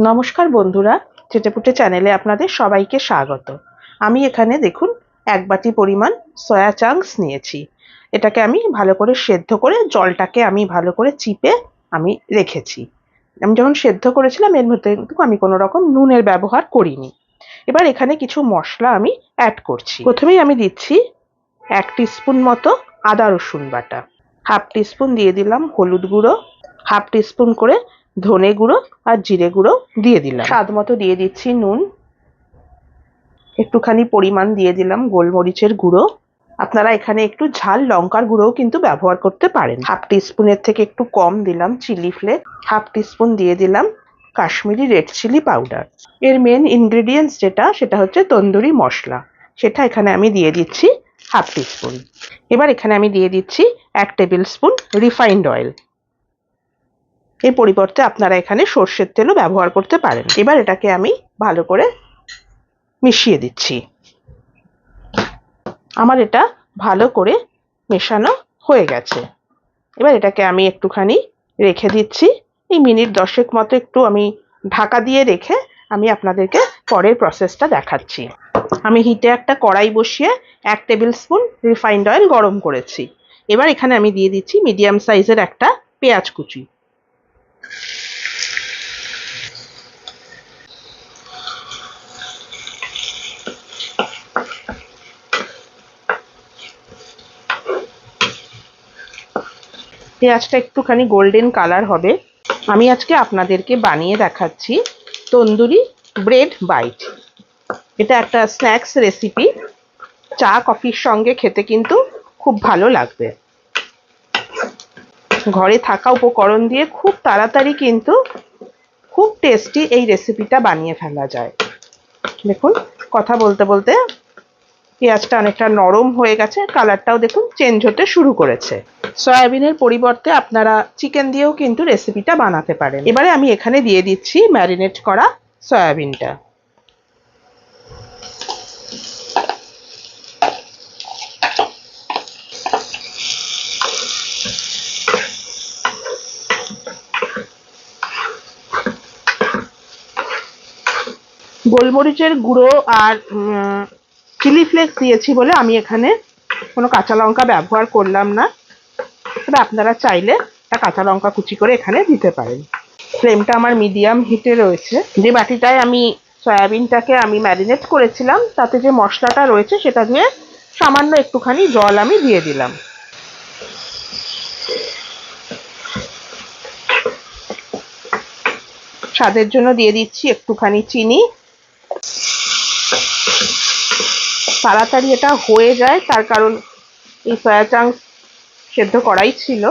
নমস্কার বন্ধুরা, চেটেপুটে চ্যানেলে আপনাদের সবাইকে স্বাগত। আমি এখানে দেখুন 1 বাটি পরিমাণ সয়া চাংস নিয়েছি। এটাকে আমি ভালো করে সেদ্ধ করে জলটাকে আমি ভালো করে চিপে আমি রেখেছি। আমি যখন সেদ্ধ করেছিলাম এর মধ্যে কিন্তু আমি কোনো রকম নুনের ব্যবহার করিনি। এবার এখানে কিছু মশলা আমি অ্যাড করছি। প্রথমেই আমি দিচ্ছি 1 টিস্পুন মতো আদা রসুন বাটা, 1/2 টিস্পুন দিয়ে দিলাম হলুদ গুঁড়ো, 1/2 টিস্পুন করে ধনে গুঁড়ো আর জিরে গুঁড়ো দিয়ে দিলাম। স্বাদ মতো দিয়ে দিচ্ছি নুন, একটুখানি পরিমাণ দিয়ে দিলাম গোলমরিচের গুঁড়ো। আপনারা এখানে একটু ঝাল লঙ্কার গুঁড়োও কিন্তু ব্যবহার করতে পারেন। 1/2 টিস্পুনের থেকে একটু কম দিলাম চিলি ফ্লেক্স, 1/2 টিস্পুন দিয়ে দিলাম কাশ্মীরি রেড চিলি পাউডার। এর মেন ইনগ্রেডিয়েন্টস সেটা হচ্ছে তন্দুরি মশলা, সেটা এখানে আমি দিয়ে দিচ্ছি 1/2 টিস্পুন। এবার এখানে আমি দিয়ে দিচ্ছি 1 টেবিল স্পুন রিফাইন্ড অয়েল। এর পরিবর্তে আপনারা এখানে সর্ষের তেলও ব্যবহার করতে পারেন। এবার এটাকে আমি ভালো করে মিশিয়ে দিচ্ছি। আমার এটা ভালো করে মেশানো হয়ে গেছে। এবার এটাকে আমি একটুখানি রেখে দিচ্ছি। এই মিনিট 10 মতো একটু আমি ঢাকা দিয়ে রেখে আমি আপনাদেরকে পরের প্রসেসটা দেখাচ্ছি। আমি হিটে একটা কড়াই বসিয়ে 1 টেবিল স্পুন রিফাইন্ড অয়েল গরম করেছি। এবার এখানে আমি দিয়ে দিচ্ছি মিডিয়াম সাইজের একটা পেঁয়াজ কুচি। পেঁয়াজটা একটুখানি গোল্ডেন কালার হবে। আমি আজকে আপনাদেরকে বানিয়ে দেখাচ্ছি তন্দুরি ব্রেড বাইট। এটা একটা স্ন্যাক্স রেসিপি, চা কফির সঙ্গে খেতে কিন্তু খুব ভালো লাগবে। ঘরে থাকা উপকরণ দিয়ে খুব তাড়াতাড়ি কিন্তু খুব টেস্টি এই রেসিপিটা বানিয়ে ফেলা যায়। দেখুন, কথা বলতে বলতে পেঁয়াজটা অনেকটা নরম হয়ে গেছে, কালারটাও দেখুন চেঞ্জ হতে শুরু করেছে। সয়াবিনের পরিবর্তে আপনারা চিকেন দিয়েও কিন্তু রেসিপিটা বানাতে পারেন। এবারে আমি এখানে দিয়ে দিচ্ছি ম্যারিনেট করা সয়াবিনটা। গোলমরিচের গুঁড়ো আর চিলি ফ্লেক্স দিয়েছি বলে আমি এখানে কোনো কাঁচা লঙ্কা ব্যবহার করলাম না। তবে আপনারা চাইলে একটা কাঁচা লঙ্কা কুচি করে এখানে দিতে পারেন। ফ্লেমটা আমার মিডিয়াম হিটে রয়েছে। যে বাটিটায় আমি সয়াবিনটাকে আমি ম্যারিনেট করেছিলাম তাতে যে মশলাটা রয়েছে সেটা দিয়ে সামান্য একটুখানি জল আমি দিয়ে দিলাম। স্বাদের জন্য দিয়ে দিচ্ছি একটুখানি চিনি। তাড়াতাড়ি এটা হয়ে যায় তার কারণ এই সয়া চাংস সেদ্ধ করাই ছিল।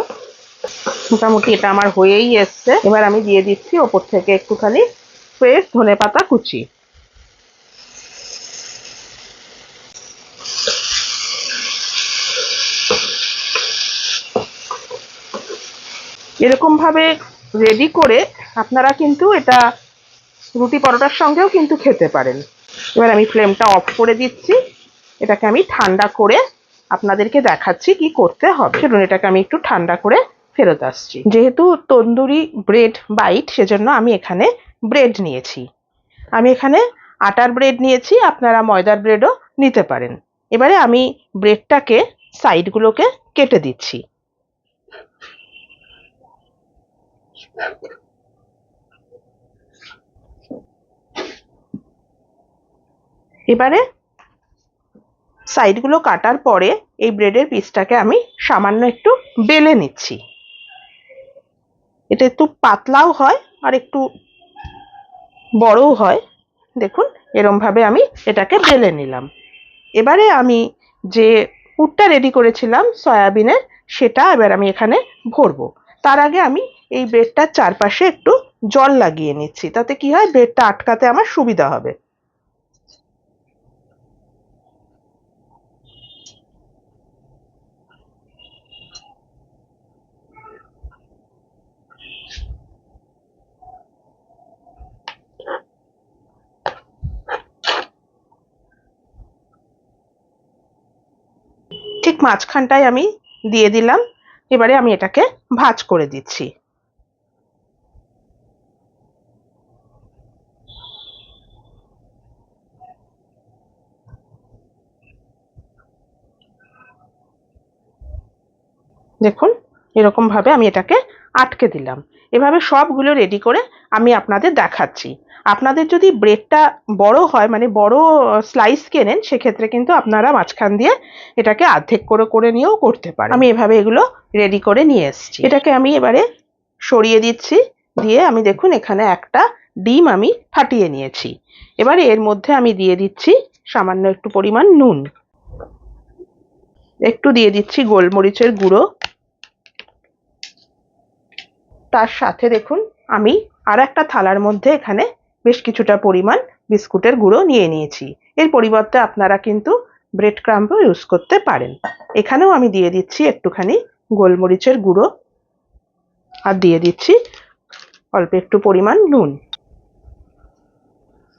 মোটামুটি এটা আমার হয়েই এসছে। এবার আমি দিয়ে দিচ্ছি ওপর থেকে একটুখানি ফ্রেশ ধনেপাতা কুচি। এরকম ভাবে রেডি করে আপনারা কিন্তু এটা রুটি পরোটার সঙ্গেও কিন্তু খেতে পারেন। এবার আমি ফ্লেমটা অফ করে দিচ্ছি। এটাকে আমি ঠান্ডা করে আপনাদেরকে দেখাচ্ছি কি করতে হবে। চলুন এটাকে আমি একটু ঠান্ডা করে ফেরত আসছি। যেহেতু তন্দুরি ব্রেড বাইট সেজন্য আমি এখানে ব্রেড নিয়েছি। আমি এখানে আটার ব্রেড নিয়েছি, আপনারা ময়দার ব্রেডও নিতে পারেন। এবারে আমি ব্রেডটাকে সাইডগুলোকে কেটে দিচ্ছি। এবারে সাইডগুলো কাটার পরে এই ব্রেডের পিসটাকে আমি সামান্য একটু বেলে নিচ্ছি। এটা একটু পাতলাও হয় আর একটু বড়ও হয়। দেখুন এরম ভাবে আমি এটাকে বেলে নিলাম। এবারে আমি যে পুরটা রেডি করেছিলাম সয়াবিনের সেটা এবার আমি এখানে ভরবো। তার আগে আমি এই ব্রেডটার চারপাশে একটু জল লাগিয়ে নিচ্ছি, তাতে কি হয় ব্রেডটা আটকাতে আমার সুবিধা হবে। ঠিক মাঝখানটায় আমি দিয়ে দিলাম। এবারে আমি এটাকে ভাঁজ করে দিচ্ছি। দেখুন এরকম ভাবে আমি এটাকে আটকে দিলাম। এভাবে সবগুলো রেডি করে আমি আপনাদের দেখাচ্ছি। আপনাদের যদি ব্রেডটা বড় হয়, মানে বড় স্লাইস কেনেন, সেক্ষেত্রে কিন্তু আপনারা মাঝখান দিয়ে এটাকে অর্ধেক করে করে নিয়েও করতে পারেন। আমি এভাবে এগুলো রেডি করে নিয়ে এসেছি। এটাকে আমি এবারে সরিয়ে দিচ্ছি, দিয়ে আমি দেখুন এখানে একটা ডিম আমি ফাটিয়ে নিয়েছি। এবারে এর মধ্যে আমি দিয়ে দিচ্ছি সামান্য একটু পরিমাণ নুন, একটু দিয়ে দিচ্ছি গোলমরিচের গুঁড়ো, তার সাথে দেখুন আমি আর একটা থালার মধ্যে এখানে বেশ কিছুটা পরিমাণ বিস্কুটের গুঁড়ো নিয়ে নিয়েছি। এর পরিবর্তে আপনারা কিন্তু ব্রেড ক্রাম্বও ইউজ করতে পারেন। এখানেও আমি দিয়ে দিচ্ছি একটুখানি গোলমরিচের গুঁড়ো, আর দিয়ে দিচ্ছি অল্প একটু পরিমাণ নুন।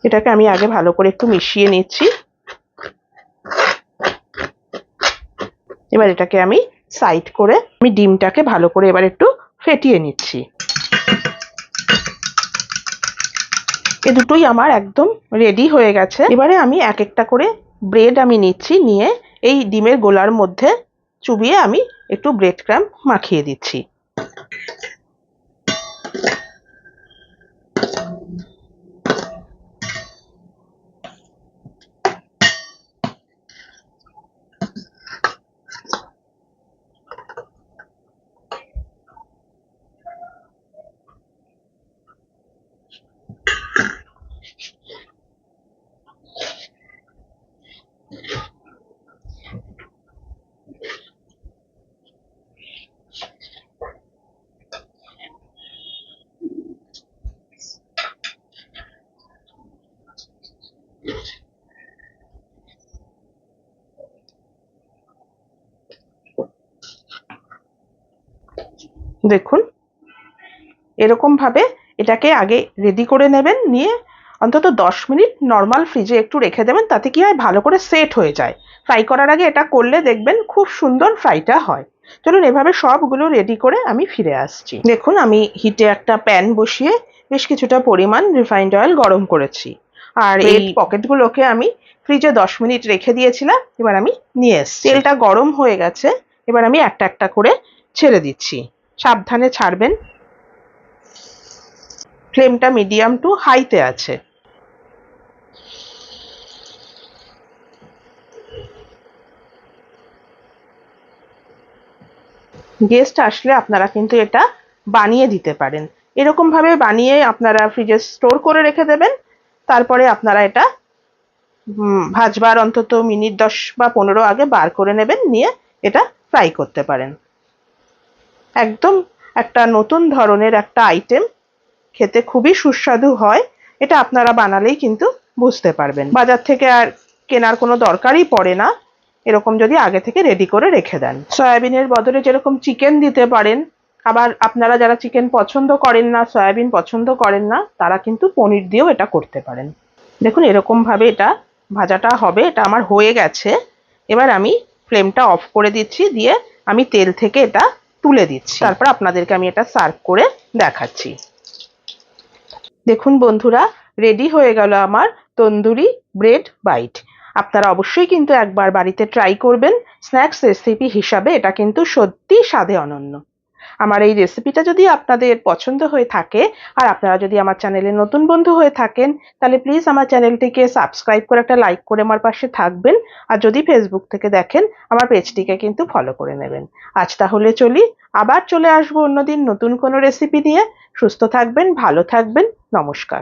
এটাকে আমি আগে ভালো করে একটু মিশিয়ে নিচ্ছি। এবার এটাকে আমি সাইড করে আমি ডিমটাকে ভালো করে এবার একটু ফেটিয়ে নিচ্ছি। এ দুটোই আমার একদম রেডি হয়ে গেছে। এবারে আমি এক একটা করে ব্রেড আমি নিচ্ছি, নিয়ে এই ডিমের গোলার মধ্যে চুবিয়ে আমি একটু ব্রেড ক্রাম্ব মাখিয়ে দিচ্ছি। দেখুন এরকম ভাবে এটাকে আগে রেডি করে নেবেন, নিয়ে অন্তত 10 মিনিট নর্মাল ফ্রিজে একটু রেখে দেবেন। তাতে কি হয়, ভালো করে সেট হয়ে যায়। ফ্রাই করার আগে এটা করলে দেখবেন খুব সুন্দর ফ্রাইটা হয়। চলুন এভাবে সবগুলো রেডি করে আমি ফিরে আসছি। দেখুন আমি হিটে একটা প্যান বসিয়ে বেশ কিছুটা পরিমাণ রিফাইন্ড অয়েল গরম করেছি, আর এই পকেটগুলোকে আমি ফ্রিজে 10 মিনিট রেখে দিয়েছিলাম। এবার আমি নিয়ে এসেছি। তেলটা গরম হয়ে গেছে, এবার আমি একটা একটা করে ছেড়ে দিচ্ছি। সাবধানে ছাড়বেন, ফ্লেমটা মিডিয়াম টু হাইতে আছে। গেস্ট আসলে আপনারা কিন্তু এটা বানিয়ে দিতে পারেন। এরকম ভাবে বানিয়ে আপনারা ফ্রিজে স্টোর করে রেখে দেবেন। তারপরে আপনারা এটা ভাজবার অন্তত মিনিট 10 বা 15 আগে বার করে নেবেন, নিয়ে এটা ফ্রাই করতে পারেন। একদম একটা নতুন ধরনের একটা আইটেম, খেতে খুবই সুস্বাদু হয়। এটা আপনারা বানালেই কিন্তু বুঝতে পারবেন। বাজার থেকে আর কেনার কোনো দরকারই পড়ে না, এরকম যদি আগে থেকে রেডি করে রেখে দেন। সয়াবিনের বদলে যেরকম চিকেন দিতে পারেন, আবার আপনারা যারা চিকেন পছন্দ করেন না, সয়াবিন পছন্দ করেন না, তারা কিন্তু পনির দিয়েও এটা করতে পারেন। দেখুন এরকম ভাবে এটা ভাজাটা হবে। এটা আমার হয়ে গেছে। এবার আমি ফ্লেমটা অফ করে দিচ্ছি, দিয়ে আমি তেল থেকে এটা তুলে দিচ্ছি। তারপর আপনাদেরকে আমি এটা সার্ভ করে দেখাচ্ছি। দেখুন বন্ধুরা, রেডি হয়ে গেল আমার তন্দুরি ব্রেড বাইট। আপনারা অবশ্যই কিন্তু একবার বাড়িতে ট্রাই করবেন। স্ন্যাক্স রেসিপি হিসাবে এটা কিন্তু সত্যি স্বাদে অনন্য। আমার এই রেসিপিটা যদি আপনাদের পছন্দ হয়ে থাকে, আর আপনারা যদি আমার চ্যানেলে নতুন বন্ধু হয়ে থাকেন, তাহলে প্লিজ আমার চ্যানেলটিকে সাবস্ক্রাইব করে একটা লাইক করে আমার পাশে থাকবেন। আর যদি ফেসবুক থেকে দেখেন, আমার পেজটিকে কিন্তু ফলো করে নেবেন। আজ তাহলে চলি, আবার চলে আসবো অন্যদিন নতুন কোনো রেসিপি নিয়ে। সুস্থ থাকবেন, ভালো থাকবেন, নমস্কার।